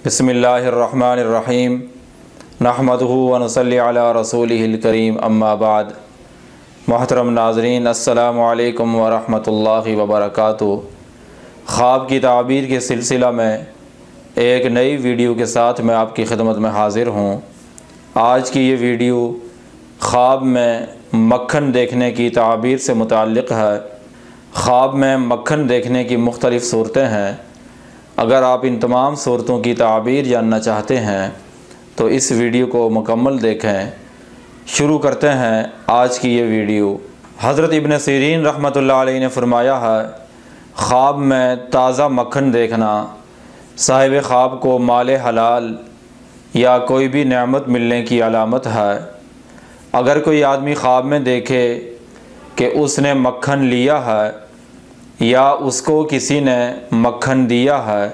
बिस्मिल्लाहिर्रहमानिर्रहीम नहमदुहु व नुसल्ली अला रसूलिहिल करीम अम्मा बाद। मोहतरम नाज़रीन, अस्सलामु अलैकुम व रहमतुल्लाहि व बरकातुहू। ख्वाब की ताबीर के सिलसिला में एक नई वीडियो के साथ मैं आपकी खिदमत में हाज़िर हूँ। आज की ये वीडियो ख्वाब में मक्खन देखने की ताबीर से मुताल्लिक़ है। ख्वाब में मक्खन देखने की मुख्तलिफ़ सूरतें हैं। अगर आप इन तमाम सूरतों की ताबीर जानना चाहते हैं तो इस वीडियो को मुकम्मल देखें। शुरू करते हैं आज की ये वीडियो। हज़रत इब्न सीरीन रहमतुल्लाह अलैहि ने फरमाया है, ख्वाब में ताज़ा मक्खन देखना साहिब ख्वाब को माल हलाल या कोई भी नेमत मिलने की अलामत है। अगर कोई आदमी ख्वाब में देखे कि उसने मक्खन लिया है या उसको किसी ने मक्खन दिया है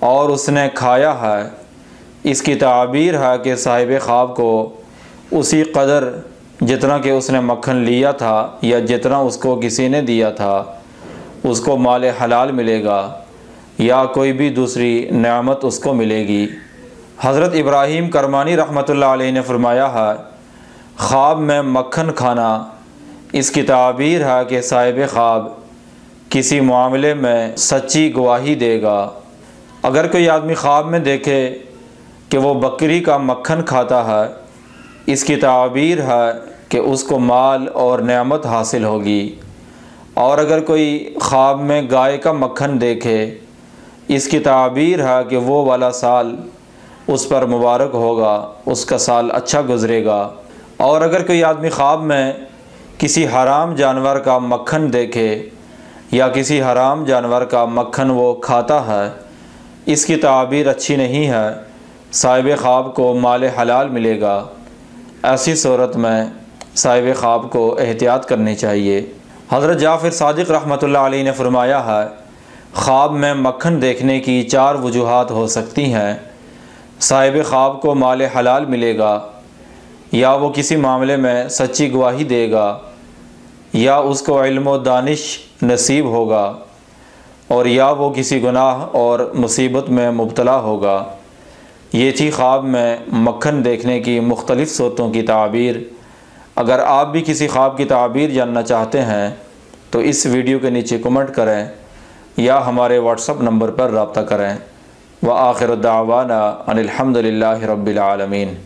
और उसने खाया है, इसकी ताबीर है कि साहिब ख्वाब को उसी कदर जितना कि उसने मक्खन लिया था या जितना उसको किसी ने दिया था उसको माल हलाल मिलेगा या कोई भी दूसरी नेमत उसको मिलेगी। हज़रत इब्राहीम करमानी रहमतुल्लाह अलैहि ने फरमाया है, ख्वाब में मक्खन खाना इसकी ताबीर है कि साहिब ख्वाब किसी मामले में सच्ची गवाही देगा। अगर कोई आदमी ख्वाब में देखे कि वो बकरी का मक्खन खाता है, इसकी ताबीर है कि उसको माल और नेमत हासिल होगी। और अगर कोई ख्वाब में गाय का मक्खन देखे, इसकी ताबीर है कि वो वाला साल उस पर मुबारक होगा, उसका साल अच्छा गुज़रेगा। और अगर कोई आदमी ख्वाब में किसी हराम जानवर का मक्खन देखे या किसी हराम जानवर का मक्खन वो खाता है, इसकी ताबीर अच्छी नहीं है, साहिब ख्वाब को माल हलाल मिलेगा। ऐसी सूरत में साहिब ख्वाब को एहतियात करनी चाहिए। हज़रत जाफ़िर सादिक़ रहमतुल्लाह अलैहि ने फरमाया है, ख्वाब में मक्खन देखने की 4 वजूहात हो सकती हैं। साहिब ख्वाब को माल हलाल मिलेगा, या वो किसी मामले में सच्ची गवाही देगा, या उसको इल्म व दानिश नसीब होगा, और या वो किसी गुनाह और मुसीबत में मुब्तला होगा। ये थी ख्वाब में मक्खन देखने की मुख्तलिफ़ सूरतों की ताबीर। अगर आप भी किसी ख्वाब की ताबीर जानना चाहते हैं तो इस वीडियो के नीचे कमेंट करें या हमारे व्हाट्सअप नंबर पर रब्ता करें। व आखिर दावाना अनिल हम्दुलिल्लाहि रब्बिल आलमीन।